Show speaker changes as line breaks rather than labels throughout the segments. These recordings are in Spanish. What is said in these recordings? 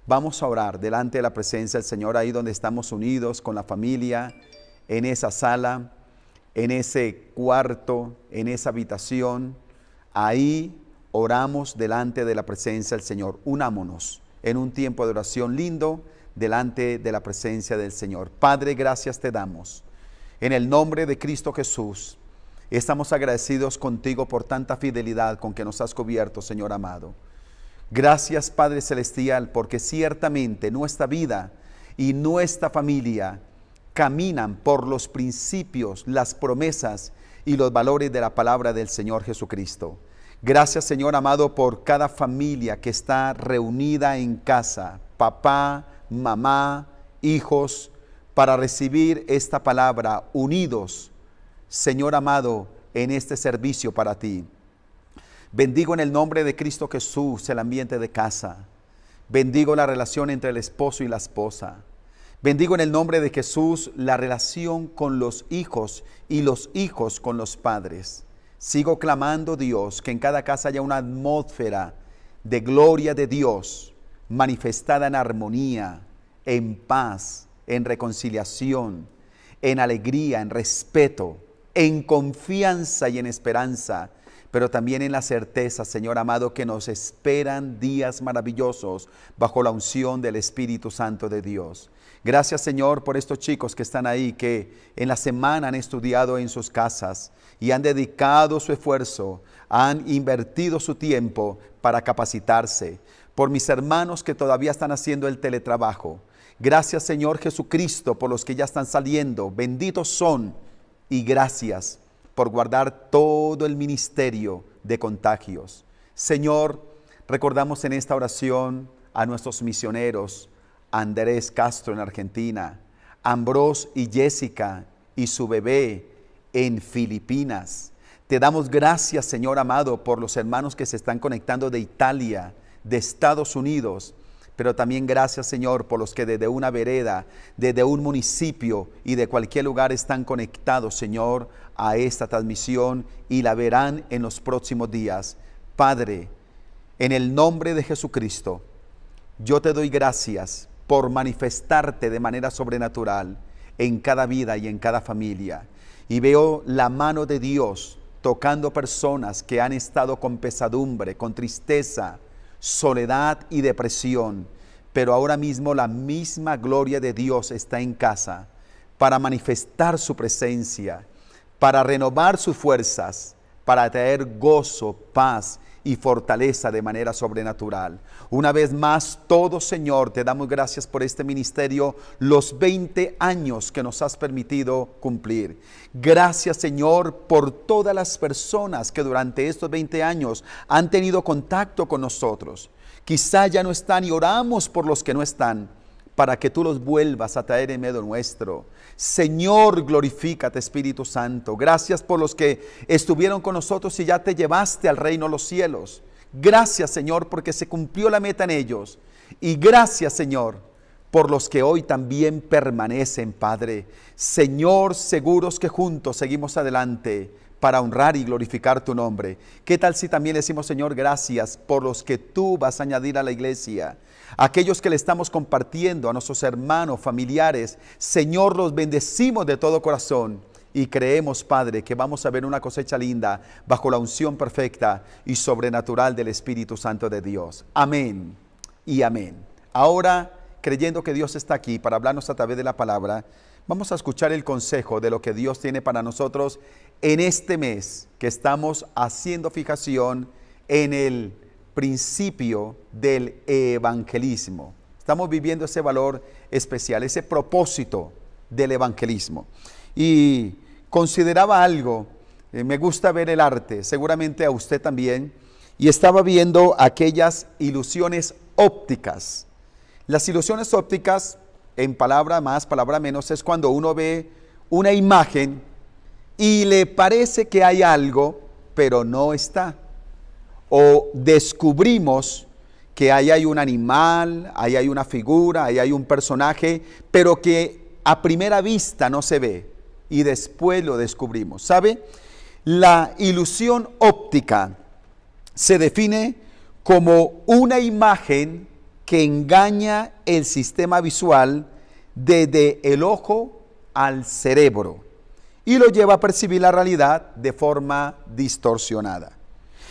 Vamos a orar delante de la presencia del Señor, ahí donde estamos unidos con la familia, en esa sala, en ese cuarto, en esa habitación. Ahí oramos delante de la presencia del Señor. Unámonos en un tiempo de oración lindo delante de la presencia del Señor. Padre, gracias te damos. En el nombre de Cristo Jesús, estamos agradecidos contigo por tanta fidelidad con que nos has cubierto, Señor amado. Gracias, Padre Celestial, porque ciertamente nuestra vida y nuestra familia caminan por los principios, las promesas y los valores de la palabra del Señor Jesucristo. Gracias, Señor amado, por cada familia que está reunida en casa, papá, mamá, hijos, para recibir esta palabra, unidos, Señor amado, en este servicio para ti. Bendigo en el nombre de Cristo Jesús el ambiente de casa. Bendigo la relación entre el esposo y la esposa. Bendigo en el nombre de Jesús la relación con los hijos y los hijos con los padres. Sigo clamando, Dios, que en cada casa haya una atmósfera de gloria de Dios manifestada en armonía, en paz, en reconciliación, en alegría, en respeto, en confianza y en esperanza, pero también en la certeza, Señor amado, que nos esperan días maravillosos bajo la unción del Espíritu Santo de Dios. Gracias, Señor, por estos chicos que están ahí, que en la semana han estudiado en sus casas y han dedicado su esfuerzo, han invertido su tiempo para capacitarse. Por mis hermanos que todavía están haciendo el teletrabajo. Gracias, Señor Jesucristo, por los que ya están saliendo. Benditos son, y gracias por guardar todo el ministerio de contagios. Señor, recordamos en esta oración a nuestros misioneros, Andrés Castro en Argentina, Ambrós y Jessica y su bebé en Filipinas. Te damos gracias, Señor amado, por los hermanos que se están conectando de Italia, de Estados Unidos, pero también gracias, Señor, por los que desde una vereda, desde un municipio y de cualquier lugar están conectados, Señor, a esta transmisión y la verán en los próximos días. Padre, en el nombre de Jesucristo, yo te doy gracias por manifestarte de manera sobrenatural en cada vida y en cada familia. Y veo la mano de Dios tocando personas que han estado con pesadumbre, con tristeza, soledad y depresión, pero ahora mismo la misma gloria de Dios está en casa para manifestar su presencia, para renovar sus fuerzas, para traer gozo, paz y fortaleza de manera sobrenatural. Una vez más, todo, Señor, te damos gracias por este ministerio, los 20 años que nos has permitido cumplir. Gracias, Señor, por todas las personas que durante estos 20 años han tenido contacto con nosotros. Quizá ya no están y oramos por los que no están, para que tú los vuelvas a traer en medio nuestro. Señor, glorifícate, Espíritu Santo. Gracias por los que estuvieron con nosotros y ya te llevaste al reino de los cielos. Gracias, Señor, porque se cumplió la meta en ellos. Y gracias, Señor, por los que hoy también permanecen, Padre. Señor, seguros que juntos seguimos adelante para honrar y glorificar tu nombre. ¿Qué tal si también decimos, Señor, gracias por los que tú vas a añadir a la iglesia? Aquellos que le estamos compartiendo a nuestros hermanos, familiares, Señor, los bendecimos de todo corazón y creemos, Padre, que vamos a ver una cosecha linda bajo la unción perfecta y sobrenatural del Espíritu Santo de Dios. Amén y amén. Ahora, creyendo que Dios está aquí para hablarnos a través de la palabra, vamos a escuchar el consejo de lo que Dios tiene para nosotros en este mes que estamos haciendo fijación en el principio del evangelismo. Estamos viviendo ese valor especial, ese propósito del evangelismo. Y consideraba algo, me gusta ver el arte, seguramente a usted también, y estaba viendo aquellas ilusiones ópticas. Las ilusiones ópticas, en palabra más, palabra menos, es cuando uno ve una imagen y le parece que hay algo, pero no está. O descubrimos que ahí hay un animal, ahí hay una figura, ahí hay un personaje, pero que a primera vista no se ve y después lo descubrimos. ¿Sabe? La ilusión óptica se define como una imagen que engaña el sistema visual desde el ojo al cerebro y lo lleva a percibir la realidad de forma distorsionada.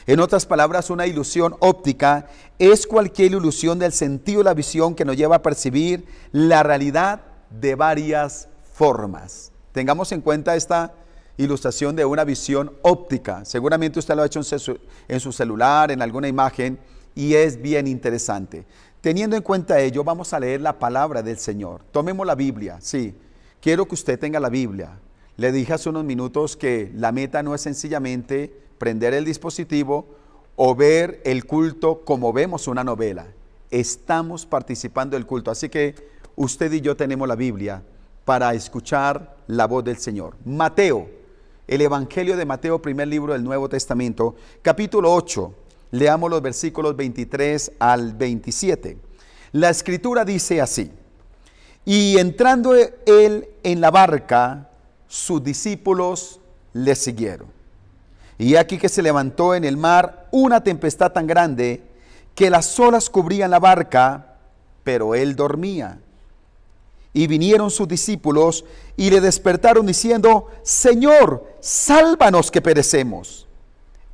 En otras palabras, una ilusión óptica es cualquier ilusión del sentido de la visión que nos lleva a percibir la realidad de varias formas. Tengamos en cuenta esta ilustración de una visión óptica. Seguramente usted lo ha hecho en su celular, en alguna imagen, y es bien interesante. Teniendo en cuenta ello, vamos a leer la palabra del Señor. Tomemos la Biblia, sí. Quiero que usted tenga la Biblia. Le dije hace unos minutos que la meta no es sencillamente prender el dispositivo o ver el culto como vemos una novela. Estamos participando del culto, así que usted y yo tenemos la Biblia para escuchar la voz del Señor. Mateo, el Evangelio de Mateo, primer libro del Nuevo Testamento, capítulo 8. Leamos los versículos 23 al 27. La Escritura dice así: y entrando él en la barca, sus discípulos le siguieron. Y aquí que se levantó en el mar una tempestad tan grande que las olas cubrían la barca, pero él dormía. Y vinieron sus discípulos y le despertaron diciendo: Señor, sálvanos que perecemos.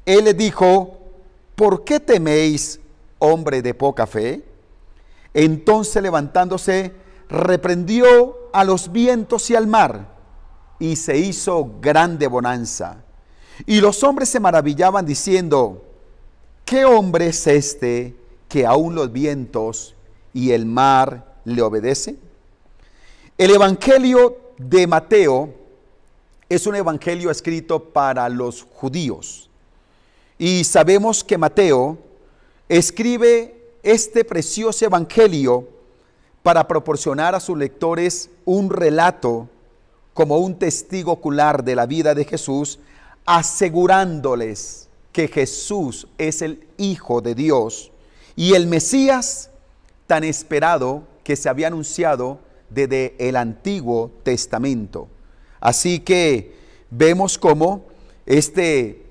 Él les dijo: ¿por qué teméis, hombre de poca fe? Entonces levantándose, reprendió a los vientos y al mar, y se hizo grande bonanza. Y los hombres se maravillaban diciendo: ¿qué hombre es este que aún los vientos y el mar le obedecen? El Evangelio de Mateo es un evangelio escrito para los judíos. Y sabemos que Mateo escribe este precioso evangelio para proporcionar a sus lectores un relato como un testigo ocular de la vida de Jesús, asegurándoles que Jesús es el Hijo de Dios y el Mesías tan esperado que se había anunciado desde el Antiguo Testamento. Así que vemos cómo este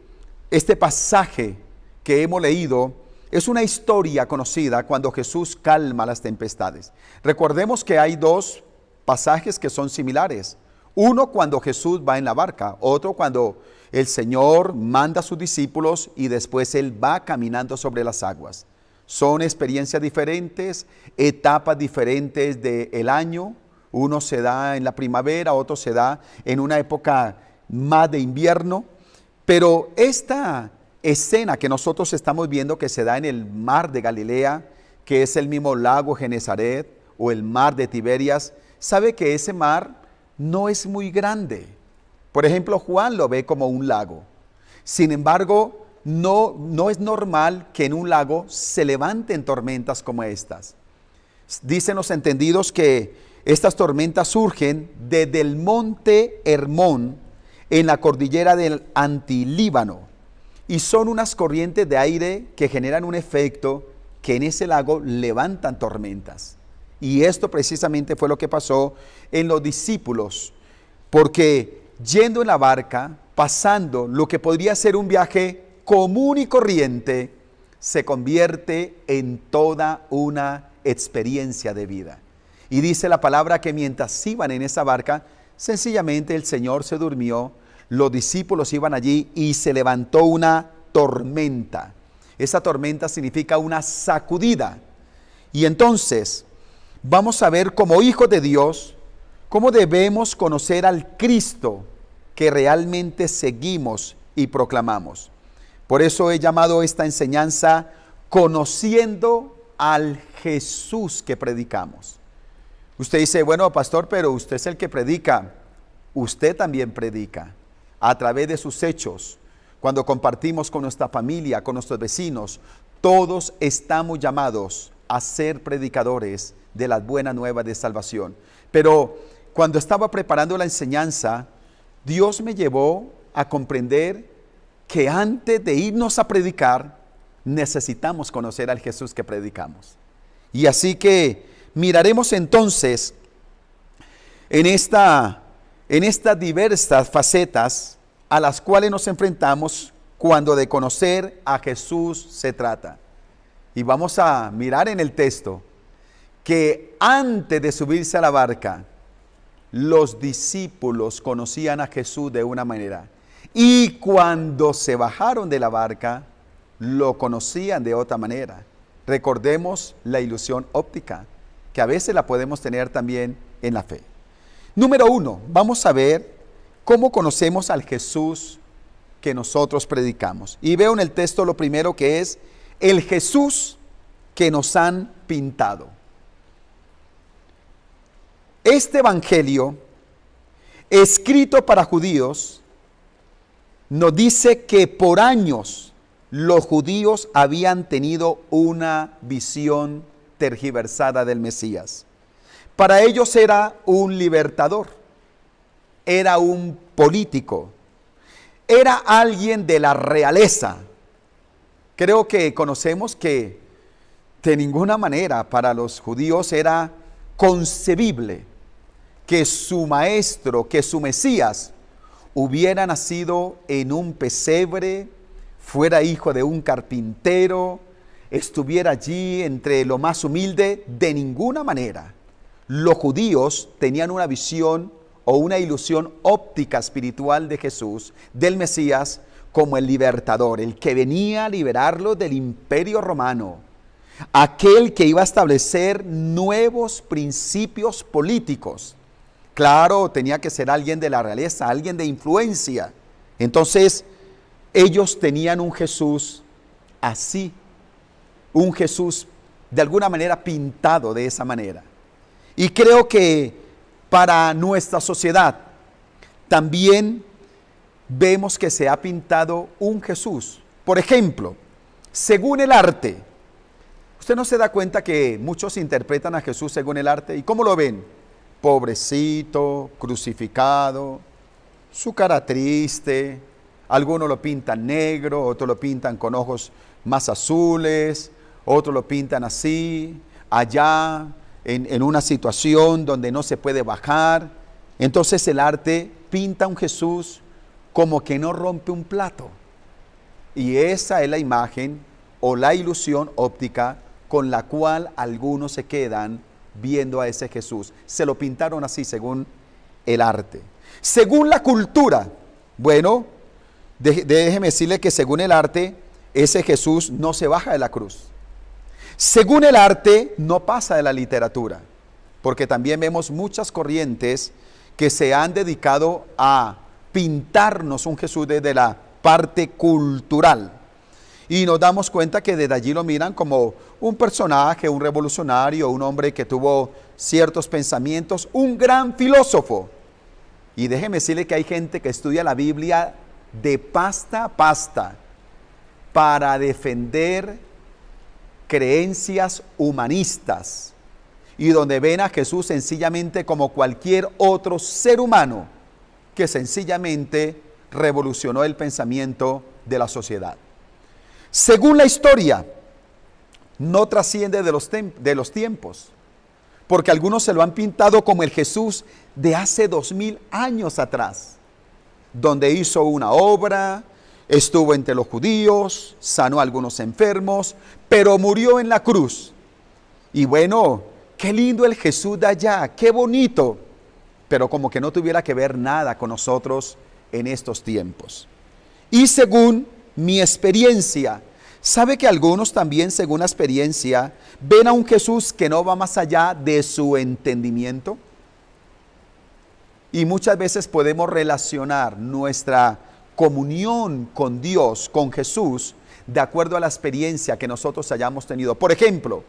pasaje que hemos leído es una historia conocida cuando Jesús calma las tempestades. Recordemos que hay dos pasajes que son similares. Uno cuando Jesús va en la barca, otro cuando el Señor manda a sus discípulos y después Él va caminando sobre las aguas. Son experiencias diferentes, etapas diferentes del año. Uno se da en la primavera, otro se da en una época más de invierno. Pero esta escena que nosotros estamos viendo que se da en el mar de Galilea, que es el mismo lago Genesaret o el mar de Tiberias, sabe que ese mar no es muy grande. Por ejemplo, Juan lo ve como un lago. Sin embargo, no es normal que en un lago se levanten tormentas como estas. Dicen los entendidos que estas tormentas surgen desde el monte Hermón, en la cordillera del Antilíbano, y son unas corrientes de aire que generan un efecto que en ese lago levantan tormentas. Y esto precisamente fue lo que pasó en los discípulos, porque yendo en la barca, pasando lo que podría ser un viaje común y corriente, se convierte en toda una experiencia de vida. Y dice la palabra que mientras iban en esa barca, sencillamente el Señor se durmió, los discípulos iban allí y se levantó una tormenta. Esa tormenta significa una sacudida. Y entonces vamos a ver como hijos de Dios, cómo debemos conocer al Cristo que realmente seguimos y proclamamos. Por eso he llamado esta enseñanza conociendo al Jesús que predicamos. Usted dice: bueno, pastor, pero usted es el que predica. Usted también predica a través de sus hechos. Cuando compartimos con nuestra familia, con nuestros vecinos, todos estamos llamados a ser predicadores de las buenas nuevas de salvación. Pero cuando estaba preparando la enseñanza, Dios me llevó a comprender que antes de irnos a predicar, necesitamos conocer al Jesús que predicamos. Y así que miraremos entonces en estas diversas facetas a las cuales nos enfrentamos cuando de conocer a Jesús se trata. Y vamos a mirar en el texto que antes de subirse a la barca, los discípulos conocían a Jesús de una manera. Y cuando se bajaron de la barca, lo conocían de otra manera. Recordemos la ilusión óptica, que a veces la podemos tener también en la fe. Número 1, vamos a ver cómo conocemos al Jesús que nosotros predicamos. Y veo en el texto lo primero que es el Jesús que nos han pintado. Este evangelio, escrito para judíos, nos dice que por años los judíos habían tenido una visión tergiversada del Mesías. Para ellos era un libertador, era un político, era alguien de la realeza. Creo que conocemos que de ninguna manera para los judíos era concebible que su maestro, que su Mesías, hubiera nacido en un pesebre, fuera hijo de un carpintero, estuviera allí entre lo más humilde. De ninguna manera. Los judíos tenían una visión o una ilusión óptica espiritual de Jesús, del Mesías, como el libertador, el que venía a liberarlos del imperio romano, aquel que iba a establecer nuevos principios políticos. Claro, tenía que ser alguien de la realeza, alguien de influencia. Entonces, ellos tenían un Jesús así, un Jesús de alguna manera pintado de esa manera. Y creo que para nuestra sociedad también vemos que se ha pintado un Jesús. Por ejemplo, según el arte, ¿usted no se da cuenta que muchos interpretan a Jesús según el arte? ¿Y cómo lo ven? Pobrecito, crucificado, su cara triste, algunos lo pintan negro, otros lo pintan con ojos más azules, otros lo pintan así, allá, en una situación donde no se puede bajar. Entonces el arte pinta un Jesús como que no rompe un plato. Y esa es la imagen o la ilusión óptica con la cual algunos se quedan viendo a ese Jesús. Se lo pintaron así según el arte. Según la cultura, bueno, déjeme decirle que según el arte, ese Jesús no se baja de la cruz. Según el arte, no pasa de la literatura, porque también vemos muchas corrientes que se han dedicado a pintarnos un Jesús desde la parte cultural. Y nos damos cuenta que desde allí lo miran como un personaje, un revolucionario, un hombre que tuvo ciertos pensamientos, un gran filósofo. Y déjeme decirle que hay gente que estudia la Biblia de pasta a pasta para defender creencias humanistas y donde ven a Jesús sencillamente como cualquier otro ser humano que sencillamente revolucionó el pensamiento de la sociedad. Según la historia, no trasciende de los tiempos, porque algunos se lo han pintado como el Jesús de hace 2000 años atrás, donde hizo una obra, estuvo entre los judíos, sanó a algunos enfermos, pero murió en la cruz. Y bueno, qué lindo el Jesús de allá, qué bonito, pero como que no tuviera que ver nada con nosotros en estos tiempos. Y según mi experiencia, ¿sabe que algunos también, según la experiencia, ven a un Jesús que no va más allá de su entendimiento? Y muchas veces podemos relacionar nuestra comunión con Dios, con Jesús, de acuerdo a la experiencia que nosotros hayamos tenido. Por ejemplo,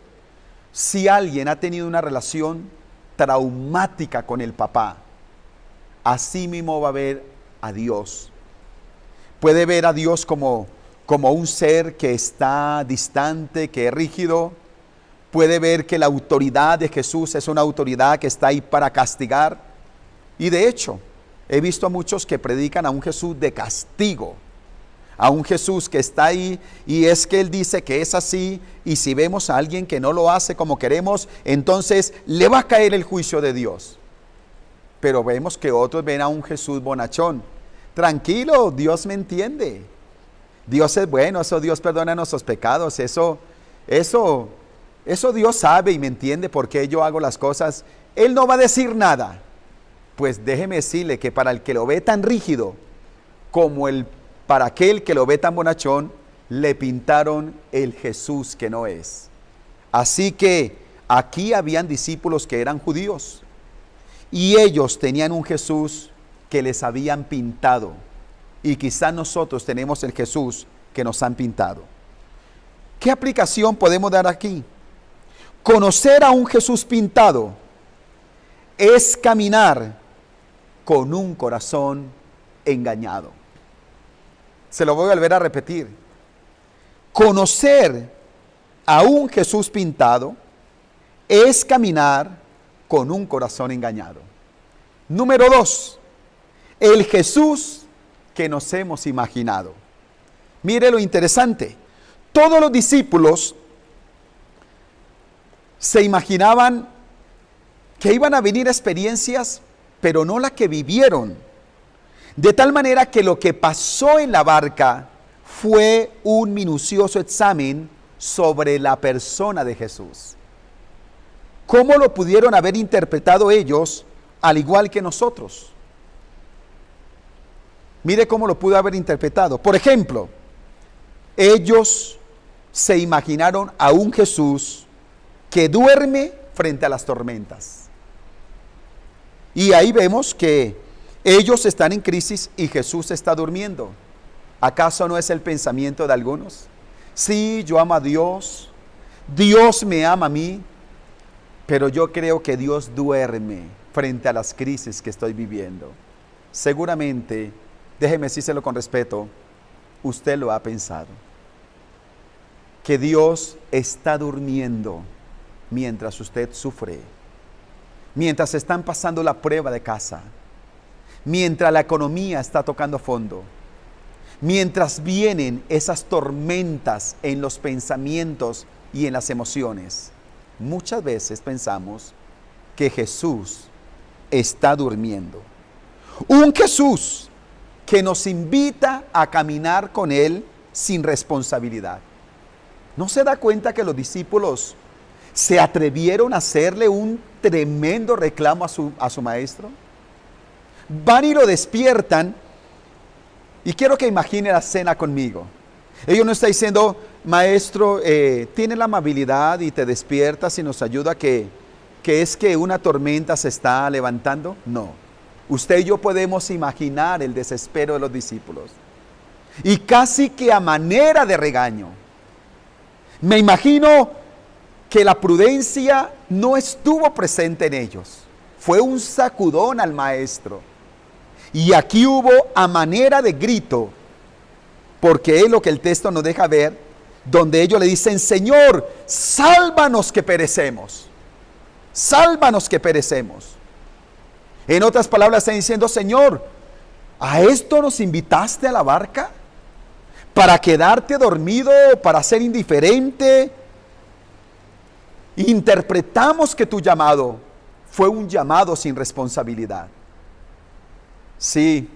si alguien ha tenido una relación traumática con el papá, así mismo va a ver a Dios. Puede ver a Dios como un ser que está distante, que es rígido. Puede ver que la autoridad de Jesús es una autoridad que está ahí para castigar. Y de hecho, he visto a muchos que predican a un Jesús de castigo, a un Jesús que está ahí y es que Él dice que es así, y si vemos a alguien que no lo hace como queremos, entonces le va a caer el juicio de Dios. Pero vemos que otros ven a un Jesús bonachón. Tranquilo, Dios me entiende. Dios es bueno, eso Dios perdona nuestros pecados, eso eso Dios sabe y me entiende por qué yo hago las cosas. Él no va a decir nada. Pues déjeme decirle que para el que lo ve tan rígido, como para aquel que lo ve tan bonachón, le pintaron el Jesús que no es. Así que aquí habían discípulos que eran judíos y ellos tenían un Jesús que les habían pintado, y quizás nosotros tenemos el Jesús que nos han pintado. ¿Qué aplicación podemos dar aquí? Conocer a un Jesús pintado es caminar con un corazón engañado. Se lo voy a volver a repetir. Conocer a un Jesús pintado es caminar con un corazón engañado. Número 2, el Jesús que nos hemos imaginado. Mire lo interesante. Todos los discípulos se imaginaban que iban a venir experiencias, pero no las que vivieron. De tal manera que lo que pasó en la barca fue un minucioso examen sobre la persona de Jesús. ¿Cómo lo pudieron haber interpretado ellos al igual que nosotros? Mire cómo lo pudo haber interpretado. Por ejemplo, ellos se imaginaron a un Jesús que duerme frente a las tormentas. Y ahí vemos que ellos están en crisis y Jesús está durmiendo. ¿Acaso no es el pensamiento de algunos? Sí, yo amo a Dios, Dios me ama a mí, pero yo creo que Dios duerme frente a las crisis que estoy viviendo. Seguramente, déjeme decírselo con respeto, usted lo ha pensado. Que Dios está durmiendo mientras usted sufre, mientras están pasando la prueba de casa, mientras la economía está tocando fondo, mientras vienen esas tormentas en los pensamientos y en las emociones. Muchas veces pensamos que Jesús está durmiendo. Un Jesús que nos invita a caminar con Él sin responsabilidad. ¿No se da cuenta que los discípulos se atrevieron a hacerle un tremendo reclamo a su maestro? Van y lo despiertan, y quiero que imagine la escena conmigo. Ellos no están diciendo, maestro, tiene la amabilidad y te despiertas y nos ayuda que es que una tormenta se está levantando. No, usted y yo podemos imaginar el desespero de los discípulos. Y casi que a manera de regaño, me imagino que la prudencia no estuvo presente en ellos. Fue un sacudón al maestro. Y aquí hubo a manera de grito, porque es lo que el texto nos deja ver, donde ellos le dicen, Señor, sálvanos que perecemos. Sálvanos que perecemos. En otras palabras están diciendo, Señor, ¿a esto nos invitaste a la barca? ¿Para quedarte dormido? ¿Para ser indiferente? Interpretamos que tu llamado fue un llamado sin responsabilidad. Sí.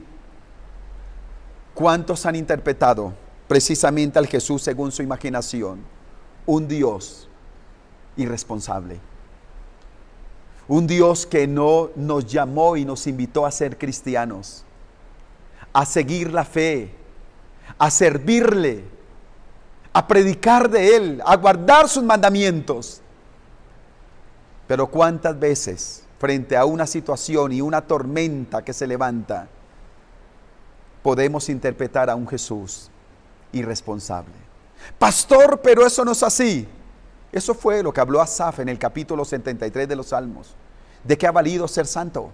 ¿Cuántos han interpretado precisamente al Jesús según su imaginación? Un Dios irresponsable. Un Dios que no nos llamó y nos invitó a ser cristianos, a seguir la fe, a servirle, a predicar de Él, a guardar sus mandamientos. Pero ¿cuántas veces frente a una situación y una tormenta que se levanta, podemos interpretar a un Jesús irresponsable? Pastor, pero eso no es así. Eso fue lo que habló Asaf en el capítulo 73 de los Salmos. ¿De qué ha valido ser santo?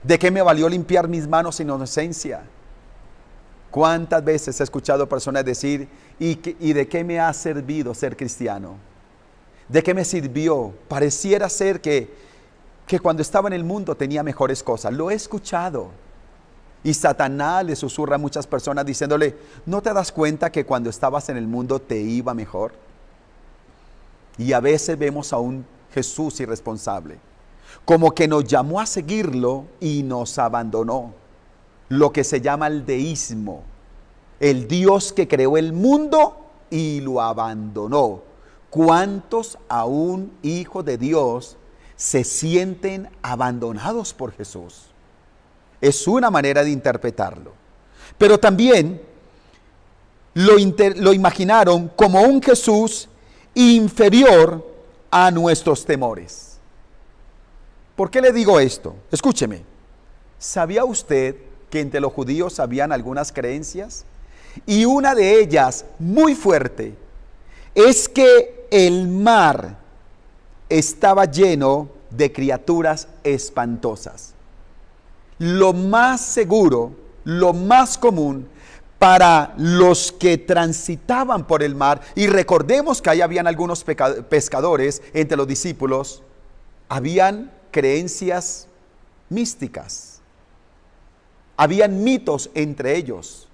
¿De qué me valió limpiar mis manos sin inocencia? ¿Cuántas veces he escuchado personas decir, ¿y de qué me ha servido ser cristiano? ¿De qué me sirvió? Pareciera ser que cuando estaba en el mundo tenía mejores cosas. Lo he escuchado. Y Satanás le susurra a muchas personas diciéndole, ¿no te das cuenta que cuando estabas en el mundo te iba mejor? Y a veces vemos a un Jesús irresponsable, como que nos llamó a seguirlo y nos abandonó. Lo que se llama el deísmo. El Dios que creó el mundo y lo abandonó. ¿Cuántos aún hijos de Dios se sienten abandonados por Jesús? Es una manera de interpretarlo. Pero también lo imaginaron como un Jesús inferior a nuestros temores. ¿Por qué le digo esto? Escúcheme. ¿Sabía usted que entre los judíos habían algunas creencias? Y una de ellas, muy fuerte, es que el mar estaba lleno de criaturas espantosas. Lo más seguro, lo más común para los que transitaban por el mar, y recordemos que ahí habían algunos pescadores entre los discípulos, habían creencias místicas, habían mitos entre ellos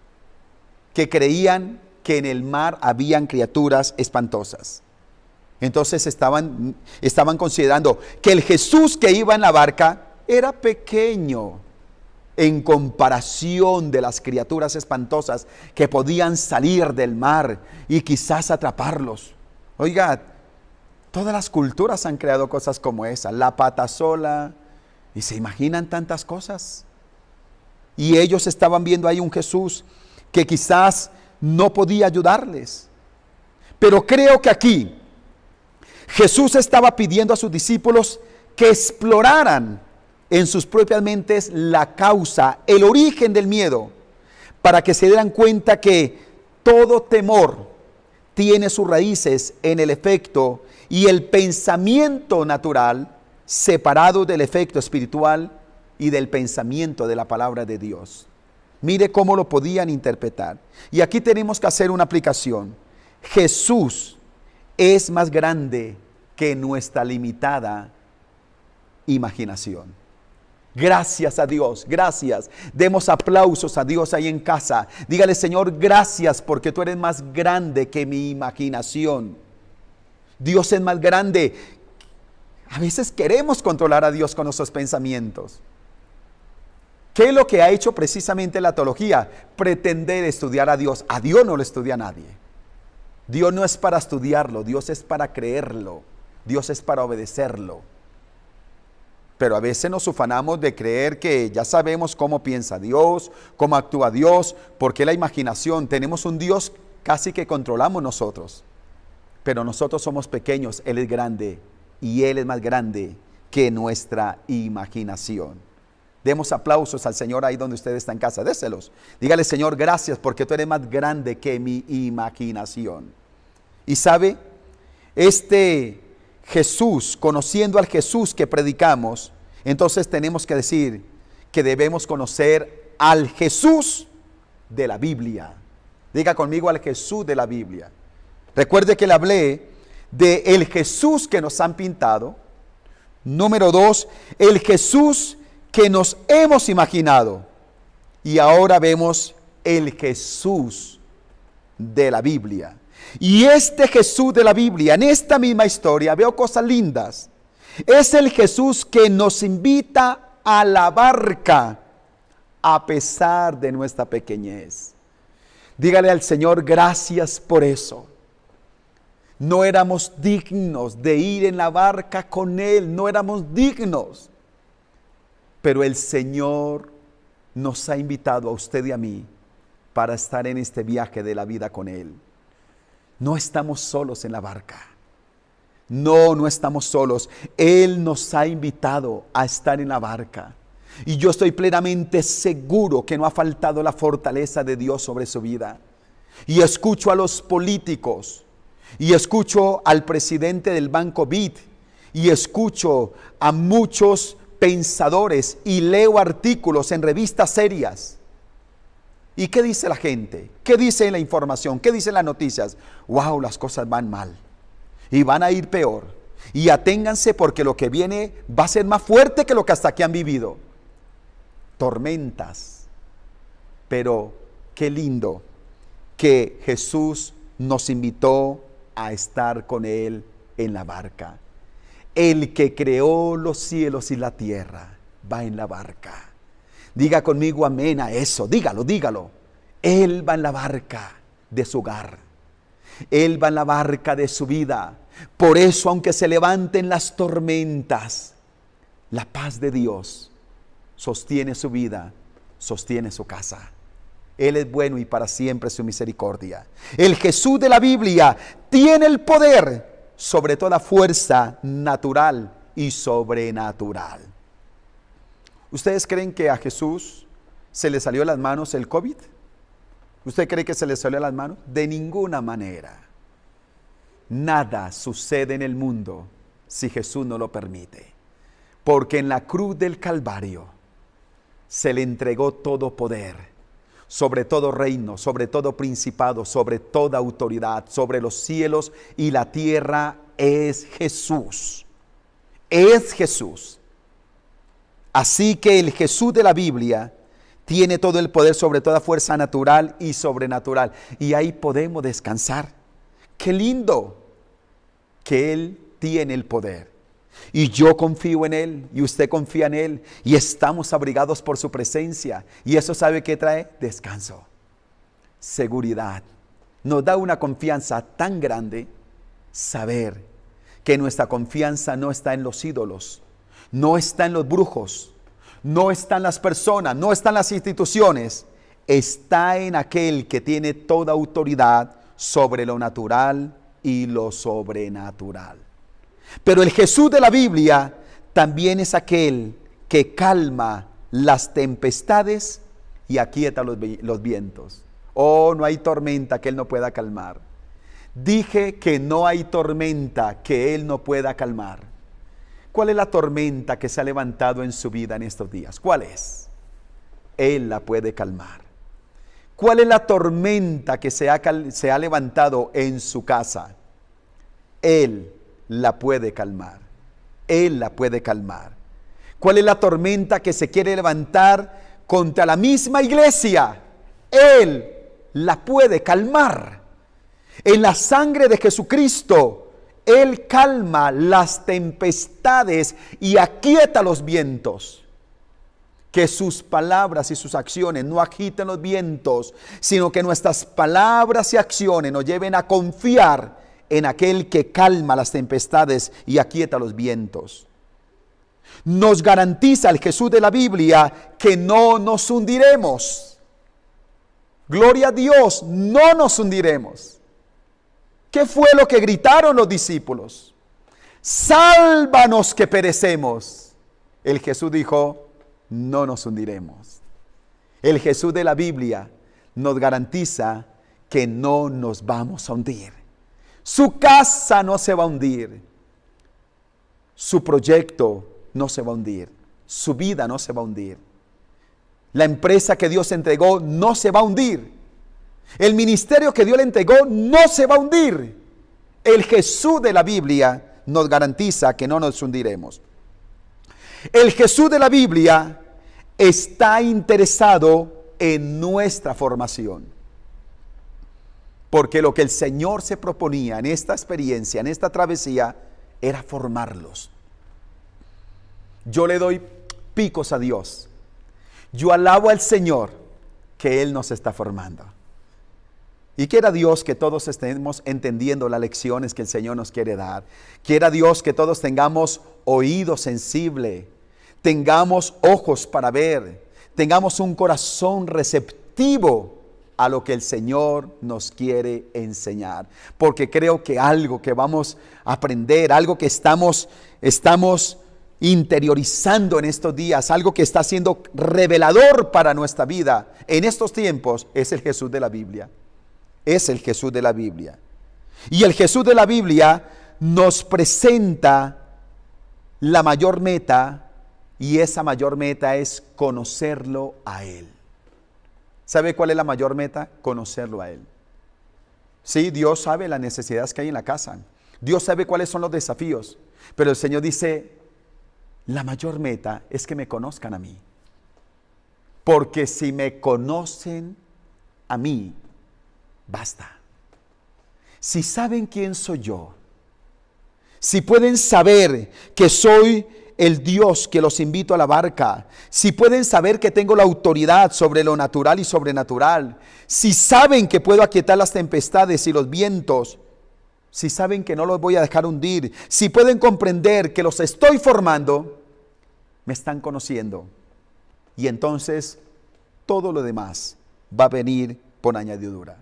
que creían que en el mar habían criaturas espantosas. Entonces estaban considerando que el Jesús que iba en la barca era pequeño en comparación de las criaturas espantosas que podían salir del mar y quizás atraparlos. Oiga, todas las culturas han creado cosas como esa, la pata sola, y se imaginan tantas cosas. Y ellos estaban viendo ahí un Jesús que quizás no podía ayudarles. Pero creo que aquí Jesús estaba pidiendo a sus discípulos que exploraran en sus propias mentes la causa, el origen del miedo, para que se dieran cuenta que todo temor tiene sus raíces en el efecto y el pensamiento natural separado del efecto espiritual y del pensamiento de la palabra de Dios. Mire cómo lo podían interpretar. Y aquí tenemos que hacer una aplicación. Jesús es más grande que nuestra limitada imaginación. Gracias a Dios, gracias. Demos aplausos a Dios ahí en casa. Dígale, Señor, gracias porque tú eres más grande que mi imaginación. Dios es más grande. A veces queremos controlar a Dios con nuestros pensamientos. ¿Qué es lo que ha hecho precisamente la teología? Pretender estudiar a Dios. A Dios no lo estudia nadie. Dios no es para estudiarlo, Dios es para creerlo. Dios es para obedecerlo. Pero a veces nos ufanamos de creer que ya sabemos cómo piensa Dios, cómo actúa Dios, porque la imaginación, tenemos un Dios casi que controlamos nosotros. Pero nosotros somos pequeños, Él es grande y Él es más grande que nuestra imaginación. Demos aplausos al Señor ahí donde usted está en casa, déselos. Dígale, Señor, gracias porque tú eres más grande que mi imaginación. Y sabe, este Jesús, conociendo al Jesús que predicamos, entonces tenemos que decir que debemos conocer al Jesús de la Biblia. Diga conmigo, al Jesús de la Biblia. Recuerde que le hablé de el Jesús que nos han pintado. Número 2, el Jesús que nos hemos imaginado. Y ahora vemos el Jesús de la Biblia. Y este Jesús de la Biblia, en esta misma historia, veo cosas lindas. Es el Jesús que nos invita a la barca a pesar de nuestra pequeñez. Dígale al Señor, gracias por eso. No éramos dignos de ir en la barca con Él, no éramos dignos. Pero el Señor nos ha invitado a usted y a mí para estar en este viaje de la vida con Él. No estamos solos en la barca. No estamos solos. Él nos ha invitado a estar en la barca. Y yo estoy plenamente seguro que no ha faltado la fortaleza de Dios sobre su vida. Y escucho a los políticos, y escucho al presidente del Banco BID, y escucho a muchos pensadores, y leo artículos en revistas serias. ¿Y qué dice la gente? ¿Qué dice la información? ¿Qué dicen las noticias? ¡Wow! Las cosas van mal. Y van a ir peor. Y aténganse porque lo que viene va a ser más fuerte que lo que hasta aquí han vivido. Tormentas. Pero qué lindo que Jesús nos invitó a estar con Él en la barca. El que creó los cielos y la tierra va en la barca. Diga conmigo amén a eso, dígalo, dígalo. Él va en la barca de su hogar. Él va en la barca de su vida. Por eso, aunque se levanten las tormentas, la paz de Dios sostiene su vida, sostiene su casa. Él es bueno y para siempre su misericordia. El Jesús de la Biblia tiene el poder sobre toda fuerza natural y sobrenatural. ¿Ustedes creen que a Jesús se le salió de las manos el COVID? ¿Usted cree que se le salió de las manos? De ninguna manera. Nada sucede en el mundo si Jesús no lo permite. Porque en la cruz del Calvario se le entregó todo poder, sobre todo reino, sobre todo principado, sobre toda autoridad, sobre los cielos y la tierra. Es Jesús. Es Jesús. Así que el Jesús de la Biblia tiene todo el poder sobre toda fuerza natural y sobrenatural. Y ahí podemos descansar. Qué lindo que Él tiene el poder. Y yo confío en Él, y usted confía en Él, y estamos abrigados por su presencia. Y eso, ¿sabe qué trae? Descanso, seguridad. Nos da una confianza tan grande saber que nuestra confianza no está en los ídolos, no está en los brujos, no está en las personas, no está en las instituciones. Está en aquel que tiene toda autoridad sobre lo natural y lo sobrenatural. Pero el Jesús de la Biblia también es aquel que calma las tempestades y aquieta los vientos. Oh, no hay tormenta que Él no pueda calmar. Dije que no hay tormenta que Él no pueda calmar. ¿Cuál es la tormenta que se ha levantado en su vida en estos días? ¿Cuál es? Él la puede calmar. ¿Cuál es la tormenta que se ha levantado en su casa? Él la puede calmar. Él la puede calmar. ¿Cuál es la tormenta que se quiere levantar contra la misma iglesia? Él la puede calmar. En la sangre de Jesucristo, Él calma las tempestades y aquieta los vientos. Que sus palabras y sus acciones no agiten los vientos, sino que nuestras palabras y acciones nos lleven a confiar en aquel que calma las tempestades y aquieta los vientos. Nos garantiza el Jesús de la Biblia que no nos hundiremos. Gloria a Dios, no nos hundiremos. ¿Qué fue lo que gritaron los discípulos? Sálvanos que perecemos. El Jesús dijo, no nos hundiremos. El Jesús de la Biblia nos garantiza que no nos vamos a hundir. Su casa no se va a hundir. Su proyecto no se va a hundir. Su vida no se va a hundir. La empresa que Dios entregó no se va a hundir. El ministerio que Dios le entregó no se va a hundir. El Jesús de la Biblia nos garantiza que no nos hundiremos. El Jesús de la Biblia está interesado en nuestra formación. Porque lo que el Señor se proponía en esta experiencia, en esta travesía, era formarlos. Yo le doy picos a Dios. Yo alabo al Señor que Él nos está formando. Y quiera Dios que todos estemos entendiendo las lecciones que el Señor nos quiere dar. Quiera Dios que todos tengamos oído sensible, tengamos ojos para ver, tengamos un corazón receptivo a lo que el Señor nos quiere enseñar. Porque creo que algo que vamos a aprender, algo que estamos interiorizando en estos días, algo que está siendo revelador para nuestra vida en estos tiempos, es el Jesús de la Biblia. Es el Jesús de la Biblia. Y el Jesús de la Biblia nos presenta la mayor meta, y esa mayor meta es conocerlo a Él. ¿Sabe cuál es la mayor meta? Conocerlo a Él. Sí, Dios sabe las necesidades que hay en la casa. Dios sabe cuáles son los desafíos. Pero el Señor dice, la mayor meta es que me conozcan a mí. Porque si me conocen a mí, basta. Si saben quién soy yo, si pueden saber que soy el Dios que los invito a la barca, si pueden saber que tengo la autoridad sobre lo natural y sobrenatural, si saben que puedo aquietar las tempestades y los vientos, si saben que no los voy a dejar hundir, si pueden comprender que los estoy formando, me están conociendo. Y entonces todo lo demás va a venir por añadidura.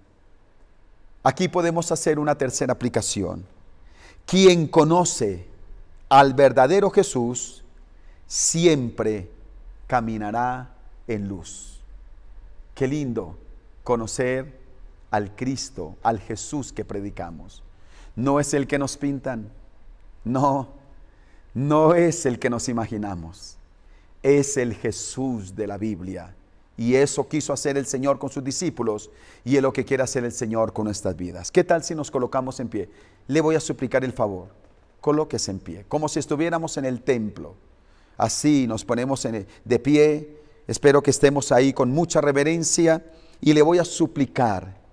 Aquí podemos hacer una tercera aplicación. Quien conoce al verdadero Jesús siempre caminará en luz. Qué lindo conocer al Cristo, al Jesús que predicamos. No es el que nos pintan, no es el que nos imaginamos, es el Jesús de la Biblia. Y eso quiso hacer el Señor con sus discípulos y es lo que quiere hacer el Señor con nuestras vidas. ¿Qué tal si nos colocamos en pie? Le voy a suplicar el favor, colóquese en pie, como si estuviéramos en el templo. Así nos ponemos de pie, espero que estemos ahí con mucha reverencia y le voy a suplicar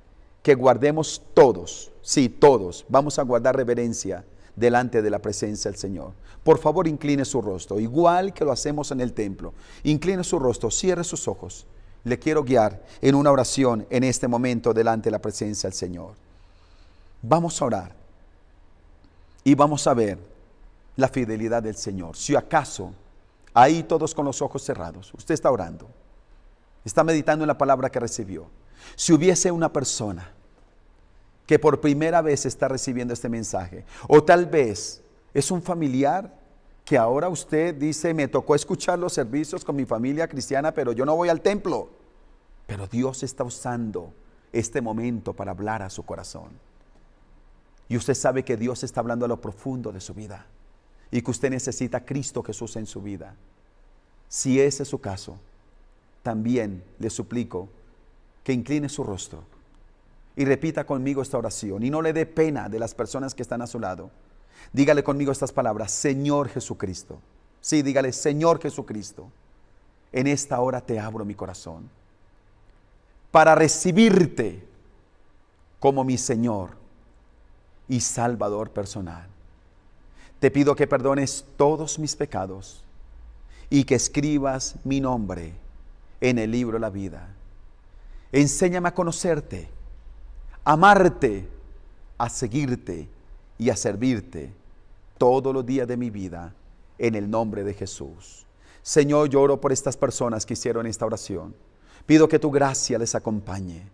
que guardemos todos, sí, todos, vamos a guardar reverencia delante de la presencia del Señor. Por favor, incline su rostro, igual que lo hacemos en el templo. Incline su rostro, cierre sus ojos. Le quiero guiar en una oración en este momento delante de la presencia del Señor. Vamos a orar y vamos a ver la fidelidad del Señor. Si acaso, ahí todos con los ojos cerrados, usted está orando, está meditando en la palabra que recibió. Si hubiese una persona que por primera vez está recibiendo este mensaje, o tal vez es un familiar que ahora usted dice, me tocó escuchar los servicios con mi familia cristiana, pero yo no voy al templo. Pero Dios está usando este momento para hablar a su corazón. Y usted sabe que Dios está hablando a lo profundo de su vida y que usted necesita a Cristo Jesús en su vida. Si ese es su caso, también le suplico que incline su rostro y repita conmigo esta oración y no le dé pena de las personas que están a su lado. Dígale conmigo estas palabras: Señor Jesucristo. Sí, dígale: Señor Jesucristo, en esta hora te abro mi corazón para recibirte como mi Señor y Salvador personal. Te pido que perdones todos mis pecados y que escribas mi nombre en el libro de la vida. Enséñame a conocerte, a amarte, a seguirte y a servirte todos los días de mi vida, en el nombre de Jesús. Señor, yo oro por estas personas que hicieron esta oración. Pido que tu gracia les acompañe.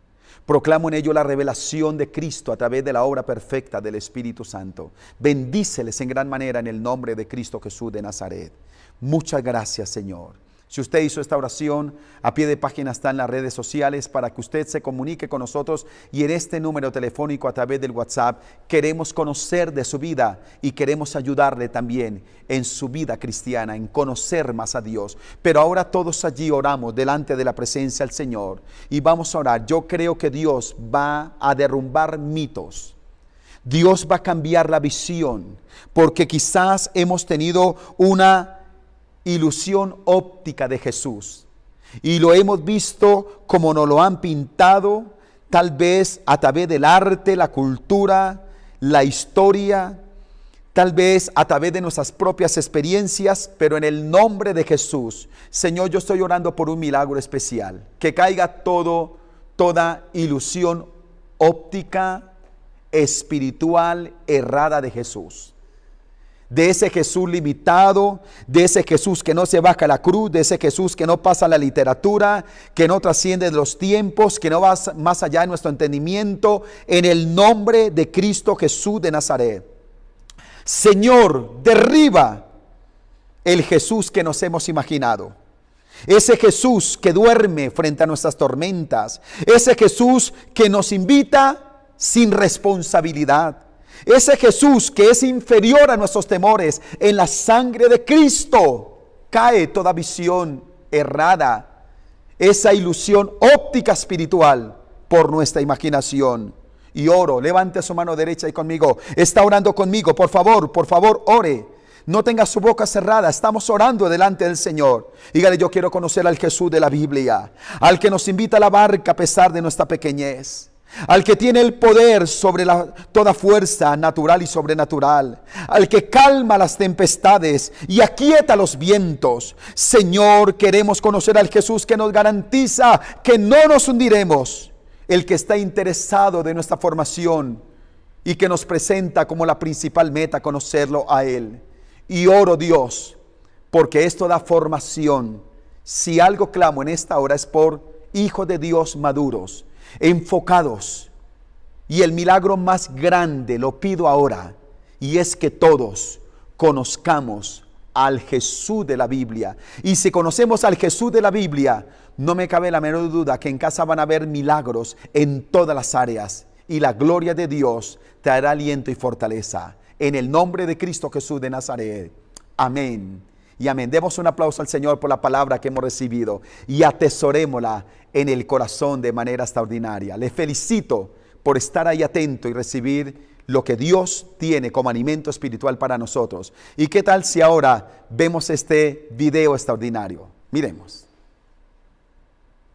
Proclamo en ello la revelación de Cristo a través de la obra perfecta del Espíritu Santo. Bendíceles en gran manera en el nombre de Cristo Jesús de Nazaret. Muchas gracias, Señor. Si usted hizo esta oración, a pie de página está en las redes sociales para que usted se comunique con nosotros, y en este número telefónico a través del WhatsApp queremos conocer de su vida y queremos ayudarle también en su vida cristiana, en conocer más a Dios. Pero ahora todos allí oramos delante de la presencia del Señor y vamos a orar. Yo creo que Dios va a derrumbar mitos. Dios va a cambiar la visión, porque quizás hemos tenido una ilusión óptica de Jesús y lo hemos visto como nos lo han pintado, tal vez a través del arte, la cultura, la historia, tal vez a través de nuestras propias experiencias. Pero en el nombre de Jesús, Señor, yo estoy orando por un milagro especial, que caiga toda ilusión óptica espiritual errada de Jesús. De ese Jesús limitado, de ese Jesús que no se baja a la cruz, de ese Jesús que no pasa la literatura, que no trasciende los tiempos, que no va más allá de nuestro entendimiento, en el nombre de Cristo Jesús de Nazaret. Señor, derriba el Jesús que nos hemos imaginado. Ese Jesús que duerme frente a nuestras tormentas. Ese Jesús que nos invita sin responsabilidad. Ese Jesús que es inferior a nuestros temores. En la sangre de Cristo cae toda visión errada, esa ilusión óptica espiritual por nuestra imaginación. Y oro, levante su mano derecha y conmigo, está orando conmigo, por favor, ore. No tenga su boca cerrada, estamos orando delante del Señor. Dígale: yo quiero conocer al Jesús de la Biblia, al que nos invita a la barca a pesar de nuestra pequeñez, al que tiene el poder sobre toda fuerza natural y sobrenatural, al que calma las tempestades y aquieta los vientos. Señor, queremos conocer al Jesús que nos garantiza que no nos hundiremos, el que está interesado de nuestra formación y que nos presenta como la principal meta conocerlo a Él. Y oro, Dios, porque esto da formación. Si algo clamo en esta hora es por hijos de Dios maduros, enfocados. Y el milagro más grande lo pido ahora, y es que todos conozcamos al Jesús de la Biblia. Y si conocemos al Jesús de la Biblia, no me cabe la menor duda que en casa van a haber milagros en todas las áreas. Y la gloria de Dios traerá aliento y fortaleza. En el nombre de Cristo Jesús de Nazaret. Amén. Y amén. Demos un aplauso al Señor por la palabra que hemos recibido y atesorémosla en el corazón de manera extraordinaria. Le felicito por estar ahí atento y recibir lo que Dios tiene como alimento espiritual para nosotros. ¿Y qué tal si ahora vemos este video extraordinario? Miremos.